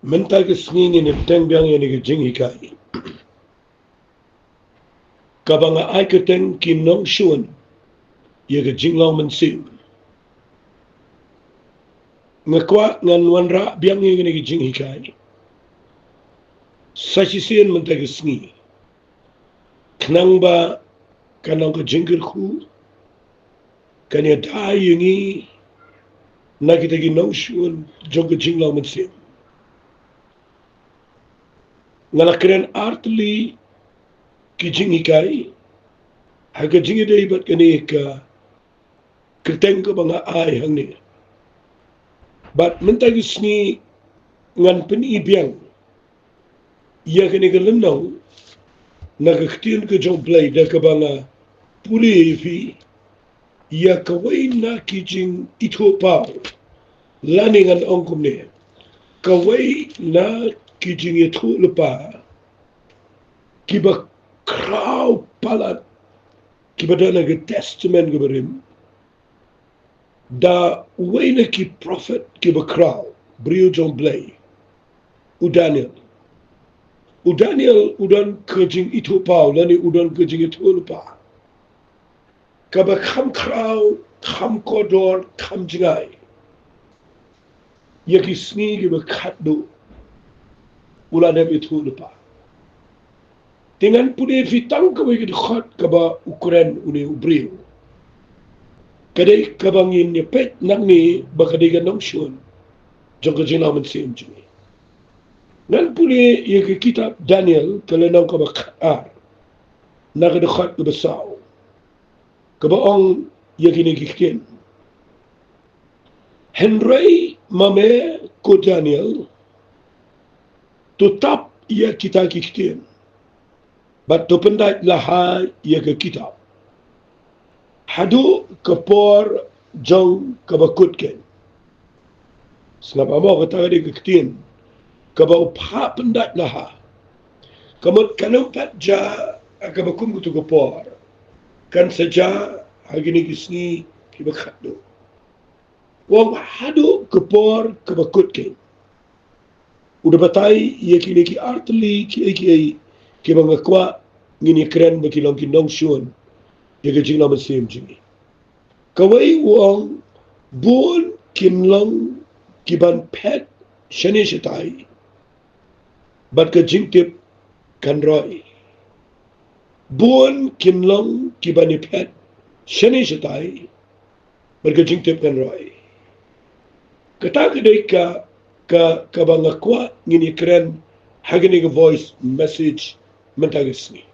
Mentag sningin teng biang yani ke jing hikai. Kabanga ai ke teng kin nong shun ye ke jing long men sim. Ngakwa ngan wanra biang yani ke jing hikai. Sasisian mentag sngi. Knang ba kanang ke jingkir ku kanya da yungi na kita gi nong shun jong ke jing long men sim. Ngalakren artli ki jing hikai. Haga jing dei bat kani ka kerteng ko banga ai hang ni. But mentag sngi ngan penibiang ia kini kelenau nagaktin ke jong play da kabanga puli fi ia kawai na kijing ito pau laningan ongkum ne kawai na kijing ito lepa kiba kraw palat kiba da naga testament keberim da way na ki prophet kiba kraw brio jong play Daniel udan kejing itu pau lani udan kejing itu lupa. Kaba kam kraw, kam kodor, kam jingai. Yaki sni kiba katdo uladab itu lupa. Dengan pude fitang kaba ikut khot kaba ukuran uni ubriu. Kadai kaba ngin nyepet nang ni bakadai ganong syun. Jong kejing laman sim jingai. Ngan puli ye ke kitab Daniel kelenang ka bakar nagdekhat ke besaw kebaong ye kini kikin Henry mame ko Daniel tutap ye kita kikin bat to pendat laha ye ke kitab hadu kepor jong kabakutken sebab amo kata dia kikin kabau pa pendat laha kamot kanumpat ja akabakum kutu kepor kan saja hagini kisni kibakhatdo wong hadu kepor kabakutken udah batai ye kini ki artli ki bangakwa ngini keren bakilong kinong syun ye ke jingla masim jingi kawai wong bun kinlong kiban pet shani shitai bat ke jingtip kan roi buon kinlong kibani pet shani shitai bat ke jingtip kan roi kata kedai ka bangakwa ngini keren hagini ke voice message mentagisni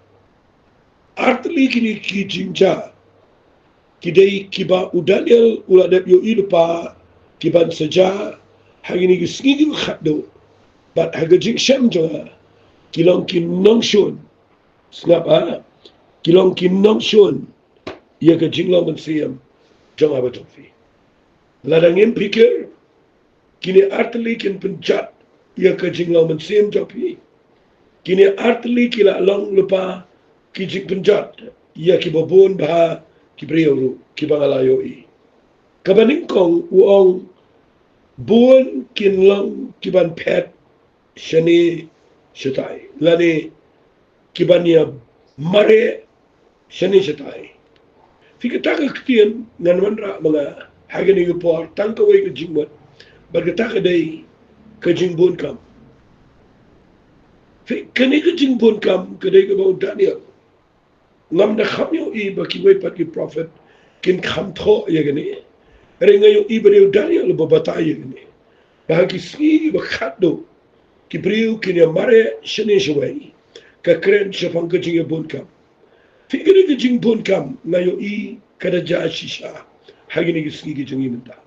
artli kini ki jingja kidai kiba udaniel uladap yo ilupa kiban saja hagini ke snigi khatdo bat haga jing shem jonga kilong kinong shun snap kilong kinong shun ia ke jinglong mensiam jonga batofi ladangin pikir kini artli kin penjat ia ke jinglong mensiam topi kini artli kila long lupa ki jing penjat ia ki bobon bah ki briyoru ki bangalayoi kabaningkong uong buon kinlong kiban pet shani shitai lani kibania mare shani shitai fikataka ktian ngan wanra mga hagani gupor tangka way ka jingmat bagataka day ka jingbon kam kani ka jingbon kam kaday ka bao Daniel ngam na khamyo i baki way pat ki prophet kin kham tho yagani rengayo i bare Daniel babatay yagani bahagi sni bakhatdo kibriu kini mare shani shawai ka kren shafang ka jing bon kam fikiri ka jing bon kam ngayo i kada ja shisha hagini ki sni ki jing imenta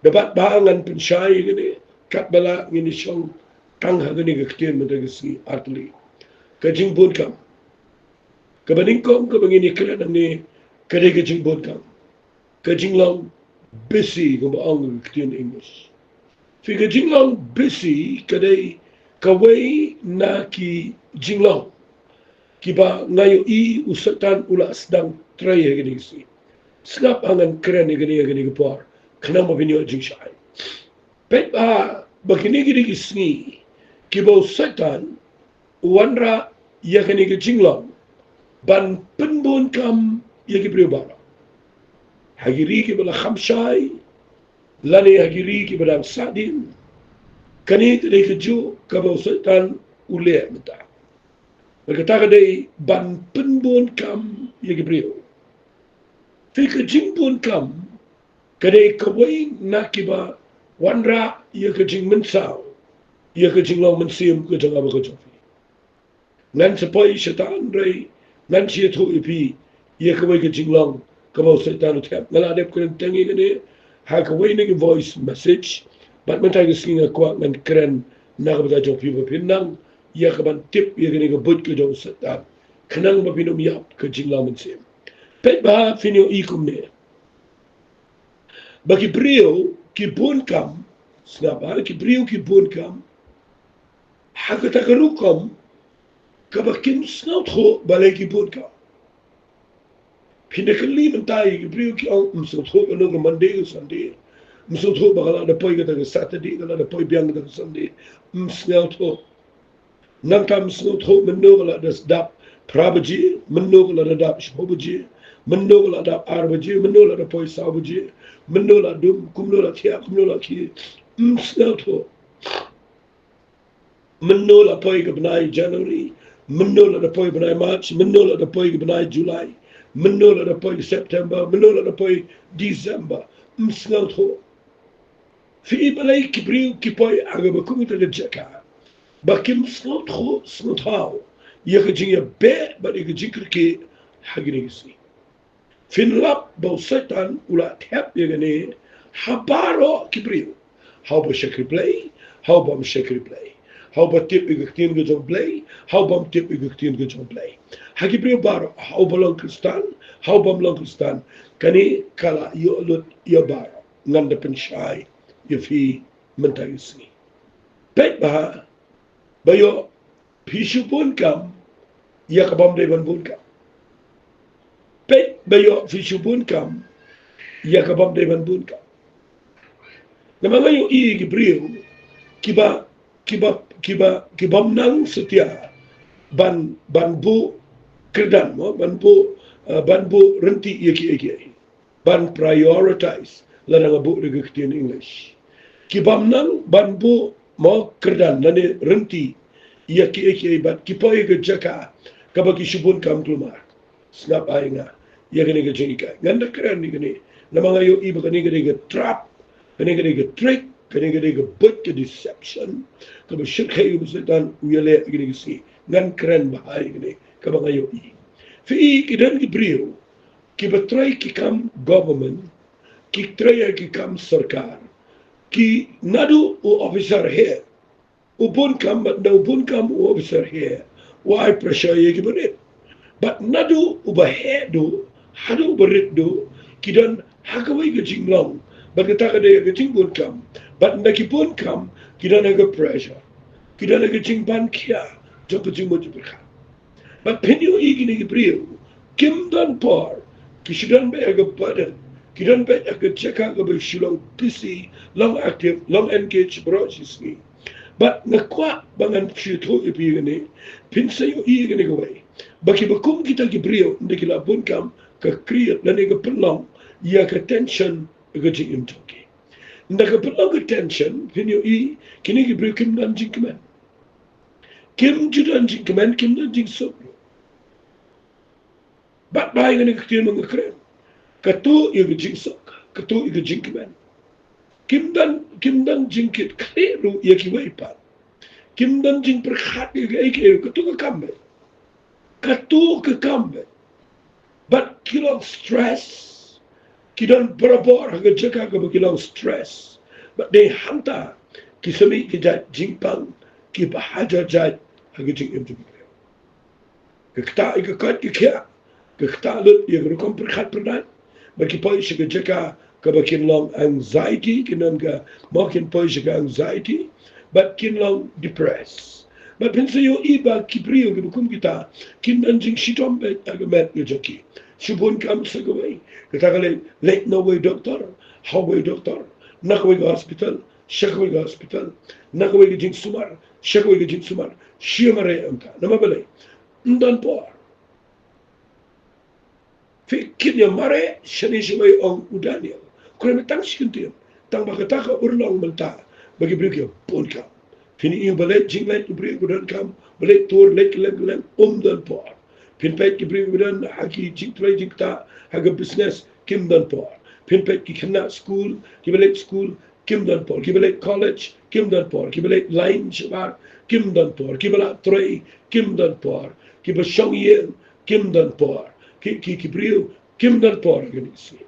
dapat bahangan pensyai gini kat bala ngini syong tang hagini ka ktien menta ki sni artli ka jing bon kam ka baningkong ka bangini kren ni kada ka jing bon kam ka jing long busy ka baang ka ktien English Fika jinglong busy kadai kawai na ki jinglong kiba ngayo i usatan ula sedang try gini si snap angan keren gini gini gepor kenang mabinyo jing shai pet ba Bakini gini kisni kibau setan wanra yakani ke jinglong ban penbun kam yaki priubara hagiri ki bala khamshai lani hagiri ki bala sadin kani tede ke ju kabau setan ule mata berkata kadai ban penbun kam yaki priu fi ke jingbun kam kadai kawai nakiba wanra yaki jing mensau yaki jinglong mensium ke jangaba ke jofi nan sepoi setan rai nan sia thu ipi ye kawai ke jinglong kabau setan uthap ngala dep kun tangi ne ha kawai ne voice message bat mentai ke singa kwa ngan keren na ka jo pibo pinang ye ka ban tip ye ne ke but ke jo setan khnang ba pinum yap ke jinglong mensim pet ba finio ikum ne bagi brio ki bon kam snaba ki brio ki bon kam ha ka takarukom kabakin snout ho balai ki bon kam Pinakali mentai ki brio ki ang msot ho no ko Monday ko Sunday msot ho bakala da poi ka Saturday kala da poi biang ka Sunday msnout ho nang kam snout ho menno kala da dap prabaji menno kala da dap shobaji menno kala da arbaji menno kala da poi sabaji menno la dum kumno la thia kumno la ki msnout ho menno la poi ka banai January menno la da poi banai March menno la da poi ka banai July menolak dapat September, menolak dapat December, msnau tho. Fi balai kibriu kipoi aga bakum ita jaka. Bakim msnau tho, msnau thau. Ya kejingnya be, but ya kejingkir ke hagini gisi. Fin lap bau setan ulat tap ya gani habaro kibriu. How ba shakri play, how ba shakri play. How ba tip igaktin ke jom play, how ba tip igaktin ke jom play. Hagi brio baro, how ba long kristan, how ba long kristan. Kani kala yo lut yo baro, nganda pensyai, yo fi mentayusni. Pet ba, bayo pishu pun kam, ya kabam devan pun kam. Pet bayo pishu pun kam, ya kabam devan pun kam. Namanya yo i gibrio, kibam nang setia ban bu kerdan mo ban bu renti yaki ban prioritize lana bu regektin English kibam nang ban bu mo kerdan lana renti yaki ban kipoy ke jaka kabaki shubun kam tulmar snap ainga yakini ke jika nganda keren ni gani namanga yo iba kani ke trap kani ke trick kani ke but ke deception kaba shirkhay setan uyale gini gisi ngan keren bahai gini kaba ngayo i fi kidan ki brio ki batray ki kam government ki tray ki kam sarkar ki nadu u officer here ubun kam but no ubun kam u officer here why pressure ye ki berit but nadu uba hedu hadu berit do kidan hakawai ke jinglong bagata ka de ke jingbun kam but nakipun kam kidan aga pressure kita lagi jingpan kia, jumpa jumpa berkat. But penyu ini ni brio, kim dan par, kisidan be aga badan, kidan be aga cekak aga bersilang busy, long active, long engaged process ni. But nakwa bangan syutu ipi ini, pinsayo ini gawai. Bagi bakum kita ki brio, ndek la bun kam ke create dan aga pelong, ia ke tension aga jingim toki. Ndek pelong ke tension, penyu i kini ki brio kim dan jingkeman. Kim judan jing kemen, kim dan jing sok. Bat bayi ngani kecil mengekren. Katu iga jing sok, katu iga jing kemen. Kim dan jing kit kleru ia kiwai pat. Kim dan jing perkhat iga ike katu ke kambe. Katu ke kambe. Bat kilong stress. Kidan berabor haga jaga ke kilong stress. Bat de hanta kisami kijat jing pang. Ki bahajar jad hagi jing im jing ke kta ke kat ke kya ke kta lut ye rukom perkhat perdat bagi poi shiga jaka ke bakin long anxiety kinan ka makin poi shiga anxiety but kin long depress but pensa yo iba kibrio ke bukum kita kin nan jing shitom be agamet ye jaki shubun kam sagawai kita kale late no way doctor how way doctor nak way hospital syakawai ke hospital, nakawai ke jing sumar, syakawai ke jing sumar, syamare angka, nama balai, ndan por. Fikir yang mare, shani shawai ong udania. Kau nak tang sikuntiam, tang bakataka urlang mentah, bagi beri pun kam. Fini yang balai jing lain beri udan kam, balai tur lek dan por. Fin pet ki beri udan haki jing tulai jing ta, haga business kim dan por. Fin pet ki kena school, ki balai school kim dan por. Ki balai college kim dan por. Ki balai line shabar kim dan por. Ki balai tray kim dan por. Ki basyong yen kim dan por. Ki beri kim dan por gani si.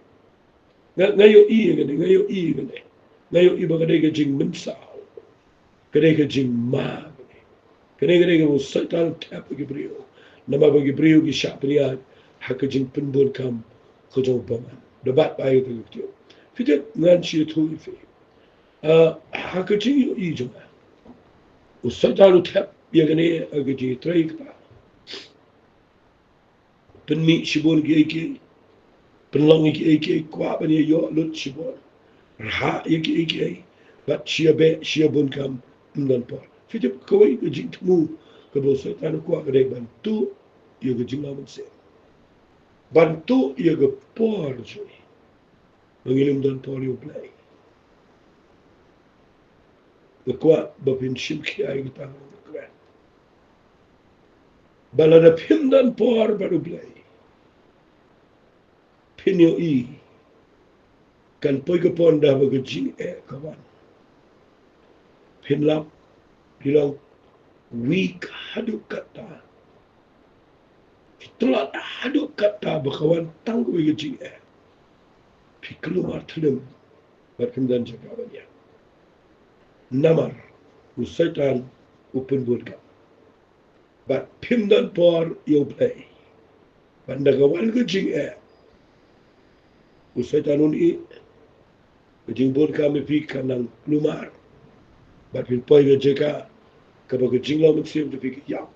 Ngayo gani. Ngayo i bagadai ke jing mensau. Kadai ke jing ma. Kadai ke usaitan tap ke beri. Nama bagi beri ki syak peniat hak ke jing penbun kam ke jong paman. Debat baik tu tu. Fitet ngan si tu ife. Hak ke jing yo i jong. Usaitan tap ya gani ke jing trai ka. Penmi sibun ki penlong ki kwa bani yo lut sibun. Rha ki bat sia bun kam ndan por. Fitet koi ke jing temu ke usaitan kwa kadai bantu ya ke jing lawan se. Bantu ia ke por joy. Mengilim dan por yo play. Lekwa bapin shimki ay kita ngakran. Balada pim dan por baru play. Pin yo i. Kan poi ke pon dah bagi jing kawan. Pin lap. Bilang weak haduk kata. Itulah haduk kata berkawan tangguh ke jing Pi keluar telem. Berpim dan jaga banyak. Namar. Usaitan open burka. Bat pim dan por yo play. Bandagawan ke jing Usaitan uni. Kejing burka me pi kanang lumar. Bat pin poi ke jaga. Kabag ke jing lawan siam te pi yap.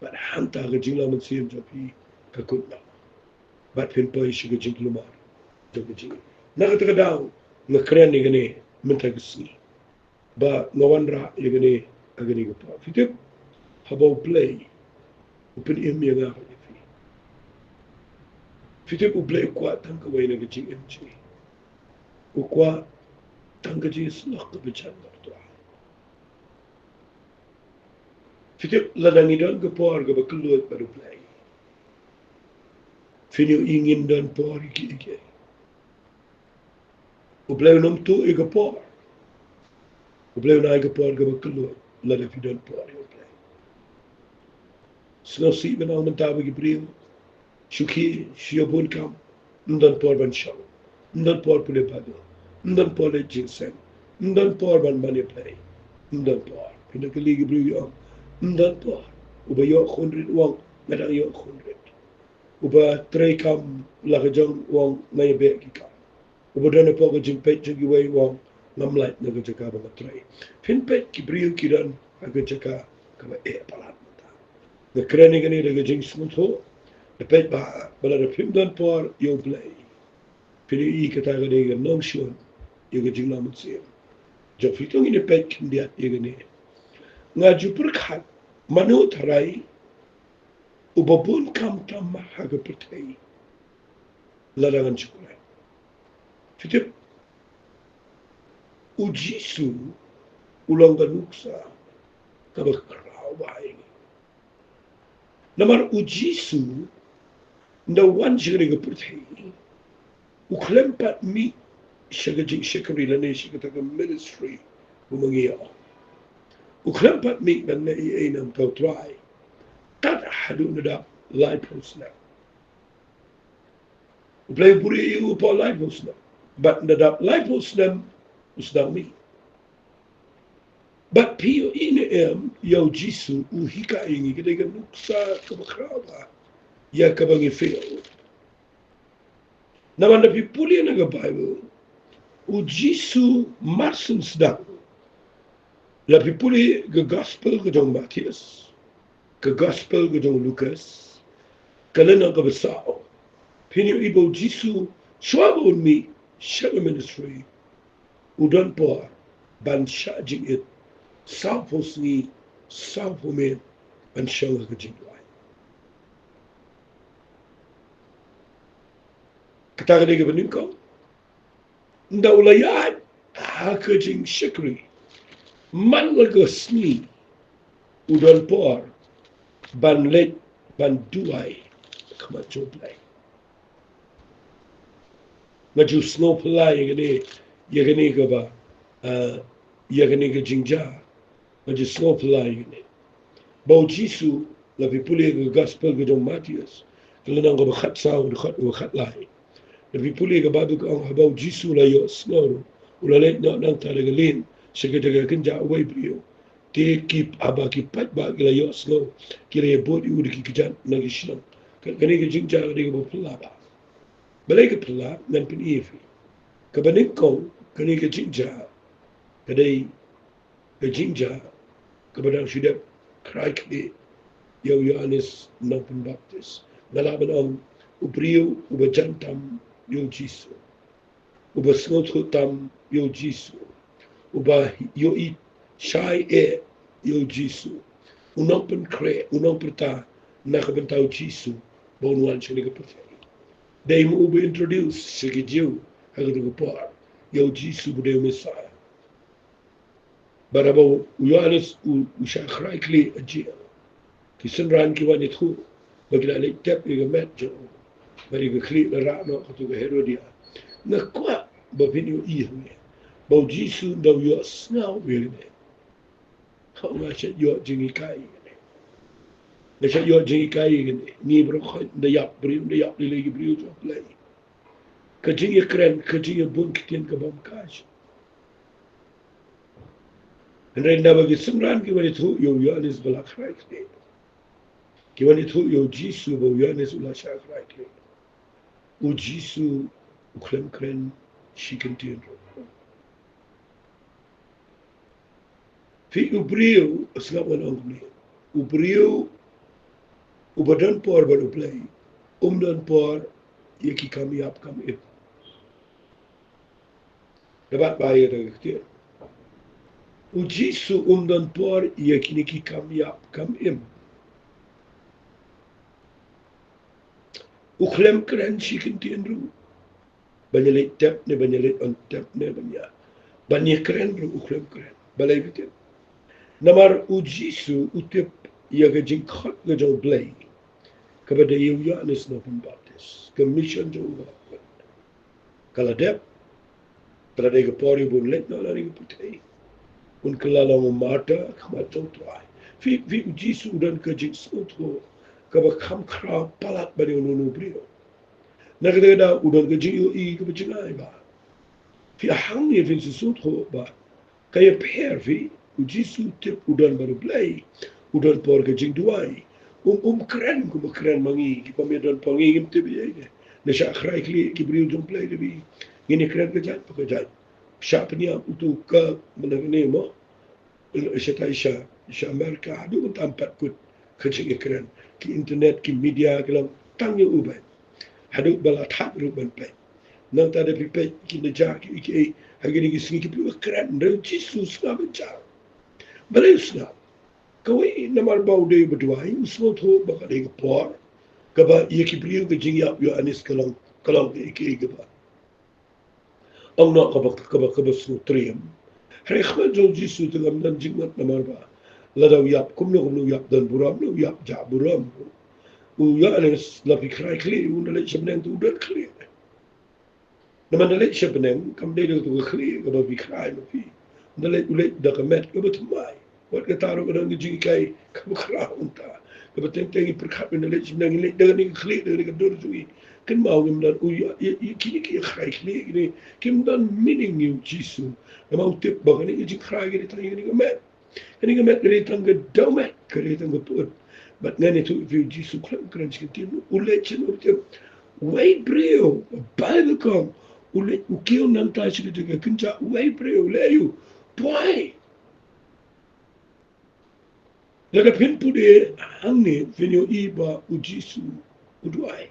Bat hantar ke jing lawan siam te pi kakutna. Bat pin poi si ke jing lumar. Jaga jing. Nakatagadaw. Ngakren ni gani. Minta kesini. Ba ngawandra ya gani. Agani ke pa. Fitip. Habau play. Upin im yang ngapa ni fi. Fitip u play kuat tang kawai na ke jing MJ. U kuat tang ke jing selak ke becan berdoa. Fitip ladangidon ke por ke berkeluat baru play. Fini ingin dan por iki. Ublay nom tu ke por. Ublay na ke por ke berkeluat. Lada fidan por ublay. Senang si menang mentah bagi beriu. Syuki siapun kam. Ndan por ban syam. Ndan por pulih padu. Ndan por le ginseng. Ndan por ban bani play. Ndan por. Pindah ke lagi beriu yang. Ndan por. Uba yok khundrit wang. Ngadang yok khundrit. Uba tray kam lakajang wang ngaya bek ki kam. Uba dana po ke jimpet jagi wai wang. Ngamlait na ke jaka banga tray. Pinpet ki beriu kiran. Aga jaka kaba palat. The krani gani de jing smunto. The pet ba bala de pim dan por yo play. Pili I kata gani ga nom shun. Yo ga jing lamun sim. Jo fitong ini pet kindiat yo gani. Nga jupur khat manu tarai. Ubabun kam tam haga pertai. Larangan syukuran. Fitip ujisu ulang ganuksa kabakrau bahing. Namar ujisu na wan jiri ga purthi uklempat mi shagajing shakari lane shikataga ministry umangiya uklempat mi ganna iinam tau try tat hadu nada live post na uplay puri iu po live post na but nada live post na usdang mi but pio ine yau jisu uhika ingi kita kan nuksa kabakraba ya kabangi feel naman na pipuli na ga Bible u jisu marsen sedang la pipuli ga gospel ga jong Matius ga gospel ga jong Lucas kalena ga besao pinyo ibo jisu swabon mi shaga ministry udan po ban sha jing it sao posni sao pomen ban shang ka jing wai kata ga ga benin ko nda ulayat ha ka jing shikri man la ga sni udon por ban let ban duai kama joblai ngaju snow pla yagane ga ba yagane ga jingja ngaju snow pla yagane bau jisu la pipule ga gospel ga dong Matius kelenang ga khat sau de khat lai la pipule ga badu ga bau jisu la yo snow ula let na nang ta ga lin segede ga kinja wai brio te ki aba ki pat ba ga yo snow kire bodi u ki kijan na gi shnam kane ga jingja ga ga pla ba balai ga pla nan pin ifi ka banin ko kane ga jingja kadai ga jingja ka badang shidap krakli yo Yohanes Nampun Baptis nalaban ang ubriyo uba jantam yo Jisu uba snotutam yo Jisu uba yo it shai yo Jisu unampun kre unampurta nakabentaw Jisu bonwan siya perfect day mo uba introduce sige jiw hagado par yo Jisu buday Messiah barabaw Yohanes usha krakli ajia kisan ran ki wanit hu bagla le tap ga met jo bari ga kli la ra no to ga Herodia na kwa ba vinu I hu ba Jisu da yo snau we ne ha ma che yo jingi kai ne che yo jingi kai ne ni bro kho da yap le bri jo play ka jingi kren ka jingi bun kitien ka bam kaj en da ba gi simran ki wanit hu yo anis bala khrai Kiwan itu yo Jisu bo Yohanes ula shakrai kle. O Jisu uklem kren shikentin ro. Fi ubriu asgawan angni. Ubriu ubadan por baru play. Dan por yeki kami ap kam ip. Dapat bayar ke. O Jisu dan por yeki niki kami ap kam im. Uklem keren shikentin ro. Banyalit tap ne banyalit on tap ne banyak keren ro uklem keren. Balai bitin. Namar u Jisu utip ia ga jing khot ga jo blay. Kepada Yohanes Nampun Baptis. Commission jo ga. Kala dep berada ke pori bun let na lari ke putai. Un kelala mata khamat jo tuai. Fi u Jisu dan ke jing sotho kaba kham khra palat bari unu brio. Nagada udan ke jing yo I ke bajingai ba. Fi hang ni fin sotho ba. Kaya per fi u Jisu tip udan baru blay. Udan por ke jing duai. Keren kuma keren mangi ki pamedan pangi kim tibi ye ne sha khrai kli ki brio jom play debi ngini keren ke jat pa jat sha pnia utu ka mengne mo sha sha Amerika adu tampat kut kecing keren ki internet ki media kelam tang ye ubai hadu bala thap ru ban pe nang ta de pipe ki ne ja ki hagini ki singi ki keren re Jesus na baca balai kawai namar bau de berduai usmo tho baka de por kaba ye ki brio ke jing yap yo anis kalang ke gaba ang no kaba su triam hari khma jo Jisu te gam dan jing mat namar ba la daw yap kum no yap dan buram no yap ja buram u ya anis la fi krai kli u na le chabneng tu dan kli naman na le chabneng kam de tu kli kaba fi krai no fi na le u le da kamet kaba tumai wat kata ro kan ngi kai kamu kra unta ke beteng tengi perkap na le jina ngi dengan ngi khli dengan dor jui kan mau ngim dan uya kini ki khrai khli ni kim dan meaning you Jisu mau tip bang ni ji khrai ni tangi ni met ni met ni tang domet kare tang put but ngani tu if you Jisu kran kran chikin ule chin utip wait brio bible kom ule ukio nan ta chikin kinja wait brio le you boy Daga pinpude hangne venyo iba u Jisu uduai.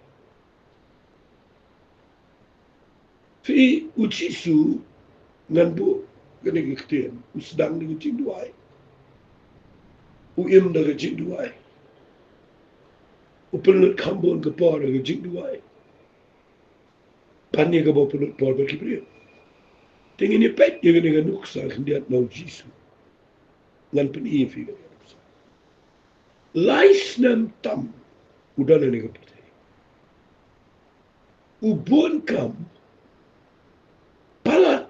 Fi u Jisu ngan bu gani giktian usdang ni jing duai uim da jing duai upelut kambon ke por da jing duai pani ke bo pelut por ba kibri tingin ni pet ye gani nuksa kendiat mau jisu ngan pen ifi lais nam tam udana ni ke ubon kam palat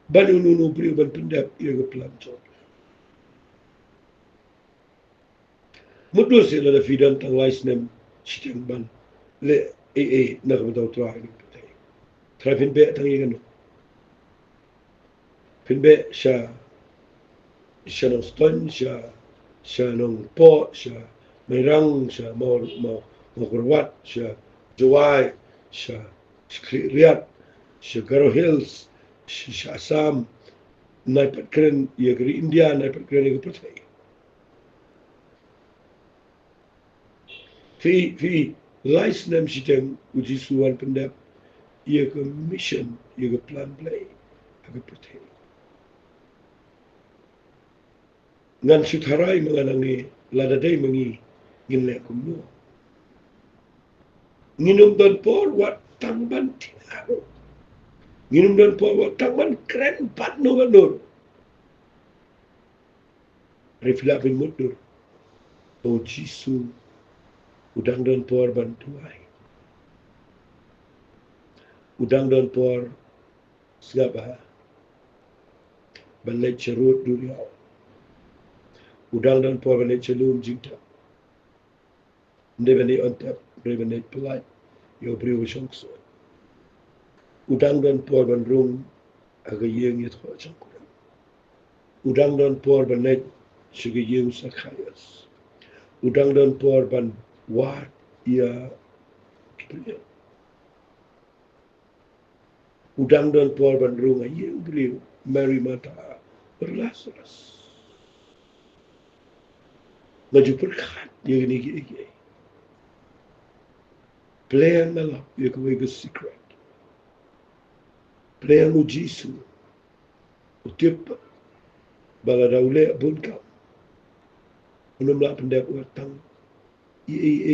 bani nunu beri ban pendap ia ke pelancongan mudu sila la fidan tang lais nem siteng ban le nak betau trai ni trai fin be tang ikan fin be sha nong ston sha nong po sha merang sha mau kurwat sha jawai sha riat sha Garo Hills sha Assam naipat keren ia ke India naipat keren ia ke Pertai fi lais nem siteng uji suan pendap ia ke mission ia ke plan play ke Pertai ngan sutharai menganangi ladadai mengi nginle kumno nginum dan por wat tangban tiaro nginum dan por wat tangban keren patno banur refila bin mudur o jisu udang dan por bantuai udang dan por segaba balai cerut duriau udang dan por balai celum jinta ndebani ontap ndebani pelai yo brio shongso udang dan por bandrung aga yeng yet ho changkuran udang dan por banet shige yeng sakhayas udang dan por ban wat ia udang dan por bandrung yeng brio Mary mata berlasras maju perkat dia ni gigi plan malap dia ke secret plan u jisu utip bala daule bunkam unum la pendek watang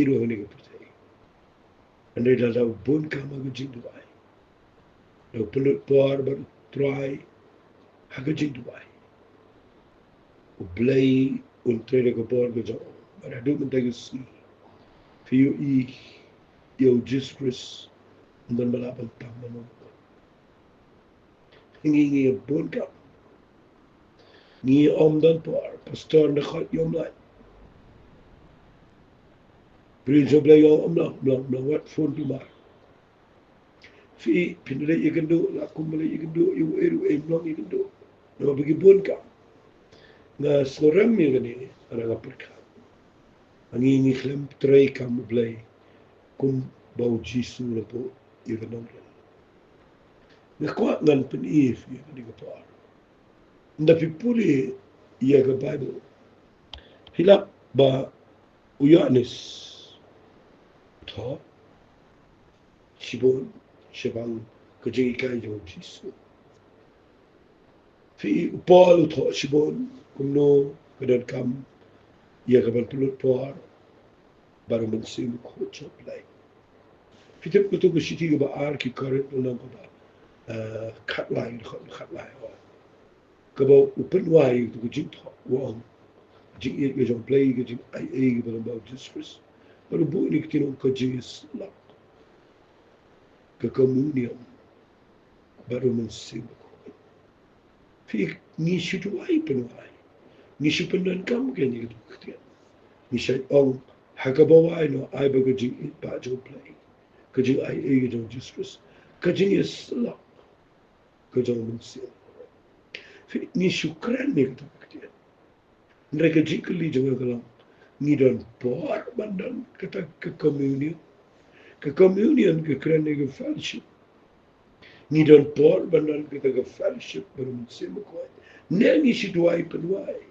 ro ni ke percaya ande da bunkam ag jing duai do pelut por bar try ag jing duai u blai un trede ke por ke jo bara du mentagi si fiu yo Jesus dan malapang taman ngi bunkam ngi om dan por pastor na khat yom lai bri jo blai yo om la wat phone tu mar fi pinle igendo la kumbale igendo yu eru long igendo no bagi bunkam na soram mi gani ana ngaperka ngi klem trei kam blai kum bau jisu la po iganong ngakwa ngan pen if ya ni kapar nda pipuli ia ke Bible hilap ba uyanis to shibang kejing ikai jo jisu fi Paul to shibon kumno kedan kam ia ke pelut por baru mensim ko choplai fitip kutu ke siti ke ba ar ki koret unang ko ba kat lai ke ba upen wai tu ke jing tho wong jing ye ke jong play ke jing ai ke ba ba Jesus baru bu ni ke ko jing is la ke komunion baru mensim ko fi ni shitu ai pen wai ni shipen dan kam ke ni ke ni shai ong hakabawa no ai ba ke jing ba jong play kajing ai ke jong Jesus kajing is la kajong mensim ni syukran ni kata ketian mereka jikali jangan kalang ni dan por bandan kata ke communion ke keren ke fellowship ni dan por bandan kata ke fellowship baru mensim ko nengi situai penuai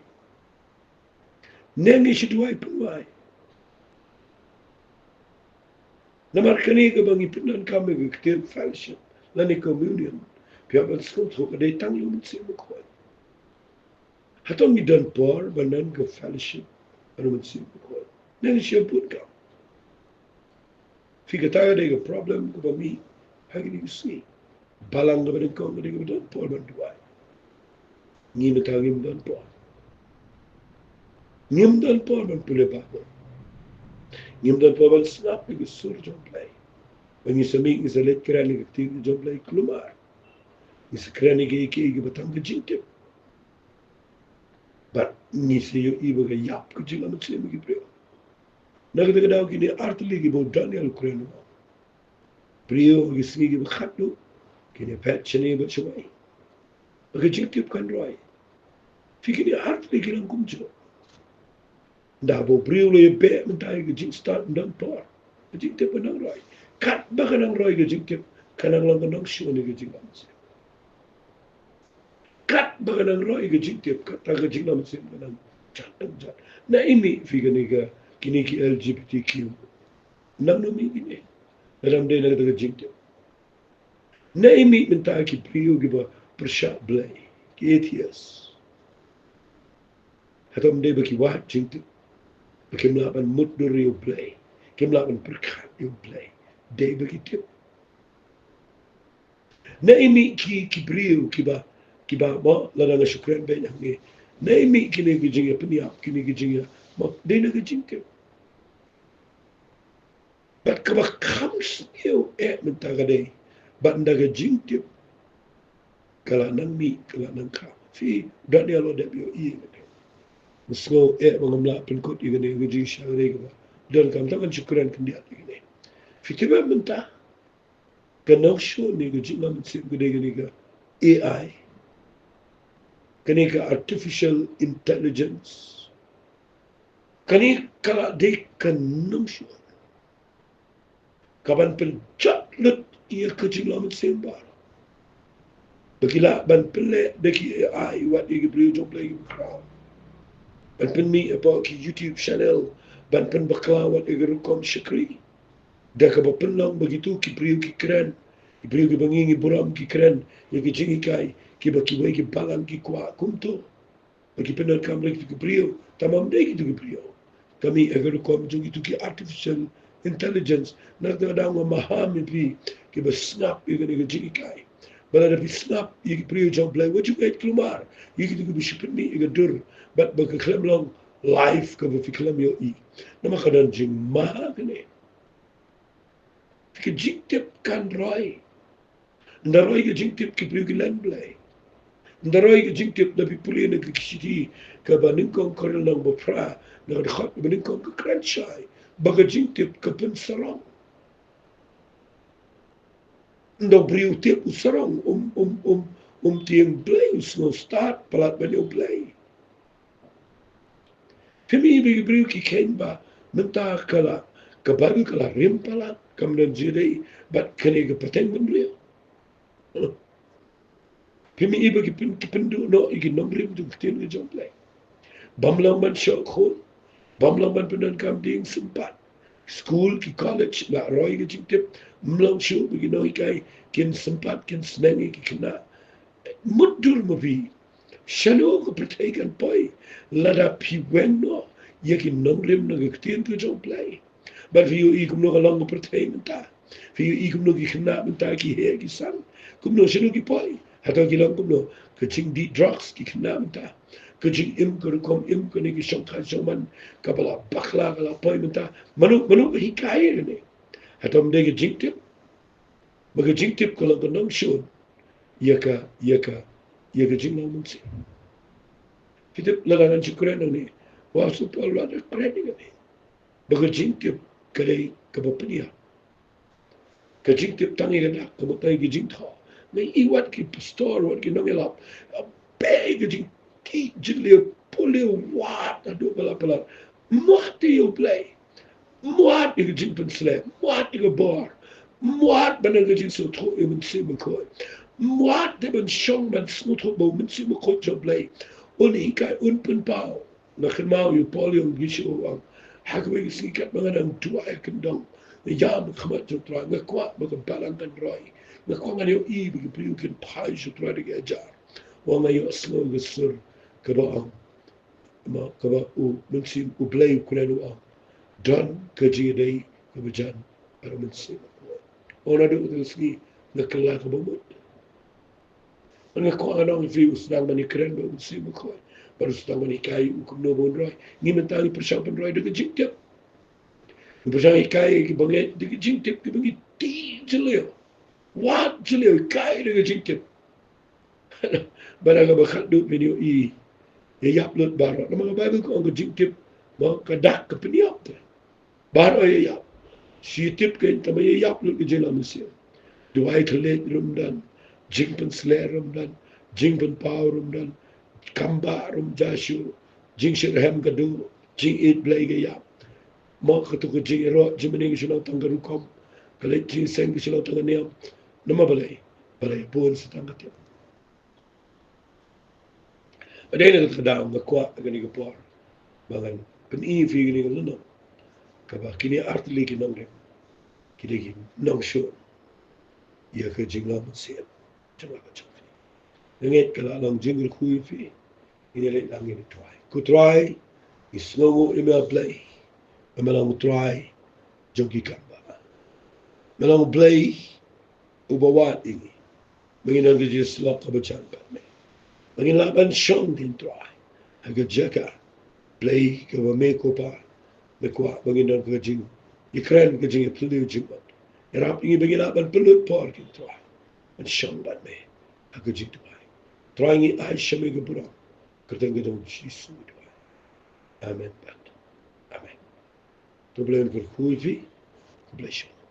Namar kani ke bangi penan kami ke ketian fellowship lani communion pihak berskut ho kadai tang lu mensim ko Hatong gidan por banan ke fellowship anu mensim ko. Nang siya pun ka. Fika tayo day ka problem ko ba mi hagi ni si. Balang ka ba ko ngadi ko dan por ban duai. Ngim tayo ngim dan por. Ngim dan por ban pule ba ko. Ngim dan por ban snap ni sur jom play. When you sami ni sa let krani ka ting jom play klumar. Ni sa krani ka iki batang ka jintip. But ni sa yo iba ka yap ka jila magsim ki preo. Nagdagadaw kini artili ki bo Daniel kreno. Preo ki singi ki bakhatlo. Kini pet chani ba chawai. Maka jintip kan roy. Fikini artili ki lang kumjo. Dabo preo lo ye be mentay ka jint start ndang por. Ka jintip pa nang roy. Kat ba ka nang roy ka jintip. Kanang lang ka nang siyo ni ka jint lang. Kat ba ka nang roy ka jintip. Kat ka jint lang ka nang chat. Na imi fikini ka kini ki LGBTQ. Nang nami kini. Dalam day na ka jintip. Na imi mentay ki preo ki ba persya blay. Ki ATS. Hatam day ba ki wahat jintip. Bakimlapan mutdur yung blay. Kimlapan perkat yung blay. Day ba ki tip. Na imi ki preo ki ba mo lala nga syukran ba yang ni. Na imi kini gijingya peniap. Kini gijingya mo. Day na gijingtip. But kaba kams niyo mentagaday. But ndaga jingtip. Kala nang mi, kala nang ka. Fi, Daniel o debyo iya. Musko mga mlapin kot igani gijing siya gani kaba. Dan kam tangan syukuran kendiat igani. Fi tiba menta. Kanang show ni gijing naman sip gani ka AI. Kani ka artificial intelligence. Kani kala day kanang show. Kaban pen chatlet iya gijing naman simbar. Bagila ban pele deki AI wat igi beliau jom lagi berkau. Ban pen mi apa ki YouTube channel ban pen bakla wat igi rukom syakri. Dah ka bapenlang begitu ki beliau ki keren. Ki beliau ki bangingi buram ki keren. Ya ki jingi kai ki bakiwai ki balang ki kwa kumto. Bagi penal kam lagi ki beliau tamam dek itu ki beliau. Kami igi rukom jung itu ki artificial intelligence nak dah memahami pi ki basnap igi jingi kai. Bala da bisnap yiki priyo jom play what you get klumar yiki tu bishipin ni iga dur but baka klem long life ka ba fi klem yo I nama kadan jing maha kene fi jing tip kan roy nda roy ka jing tip ki priyo ki land play nda roy ka jing tip da bi puli na ka kishiti ka ba ningkong korel lang ba pra na ka khot ba ningkong ka kranchai baka jing tip ka pen sarong Ndo beriu tip usarong tiang play usno start palat banyo play. Femi beriu ki ken ba menta kala kabagu kala rim palat kamdan jidai bat kene ke pateng beriu. Femi iba ki pendu no iki nomrim tu ktin ke jom play. Bamlang ban syok khol. Bamlang ban penan kam ding sempat. School ki college la roy ke jingtip mlang show begino ikai kin sempat kin senangi ki kena muddur mabi shano ko pertaikan poi lada piweno yaki nomrim na gaktin to jom play but vi i kum no long pertai menta vi i kum no ki kena menta ki he ki sang kum no shano ki poi hato ki long kum no ke ching di drugs ki kena menta kejing im kerukom im kene ki shongkai shoman kabala bakla kala poi menta manu hikaya ne hatom de jingtip baga jingtip kalau kenang show yaka jing nang mungsi kita lagan syukuran ni wa super la de kren ni baga jingtip kale kabapnia ka jingtip tangi gana kamutai ki jing tha mai iwat ki store wat ki nang elap pe ki jing ki jilio polio wat adu pala muat you play muat ki jing pen slam muat ki bar muat banal ki jing so tro even se ko muat de ben shong ban smut ho bo men se ko job play oni kai un pen pau na khmau you polio gi sho ang hakwe ki sikat mga nang tua kan dong ya mo khamat jo tra nga kwa mo ka balang kan roi nga kwa nga yo I bi priu kin pai jo tra de jar wa nga yo slo ge sur kaba ma kaba u mensim u play kurenu a dan kaji dai kebejan para mensim ona do usni nakala kaba mo ko anong views nang mani kren ba mensim ko baru sedang mani kai ukum no bon roi ni mentali persiapan roi dengan jingtip persiapan kai ki banget dengan jingtip ki bangi ti jelio wat jelio kai dengan jingtip barang ba khat du video i ya yap lut baro na mga bible ko ang jingtip mo kadak ka piniap baro ya yap si tip ka ta ya yap lut ke jela mesia duai klet rum dan jingpen sler rum dan jingpen power rum dan kamba rum jashu jing shirham gadu jing it blai ga yap mo ka tu ko jing ro jimene ga shino tangaru kom kale jing seng ga shino tangania nama balai balai pun setangga tiap ada yang kadang ngakwa gani gapor bangan peni fi gani ngalo kaba kini art lagi nang rem kini gi nang show ya ke jingla mesia jingla ka chok nget kala lang jingl kui fi ini le lang ini try is slow email play malang try jogi kamba malang play ubawat ini menginang ke jis lak ka bachan pa me mengilaban syong din try aga jaka play ka ba me ko pa me kwa menginang ke jing ikran ke jing pelu jingbat Erap ingin bagi laban pelut por kin try and syong ban me aga jing try try ngi ai syame ke burang kerteng gedong jisu try amen bat amen to blame for kui fi bless you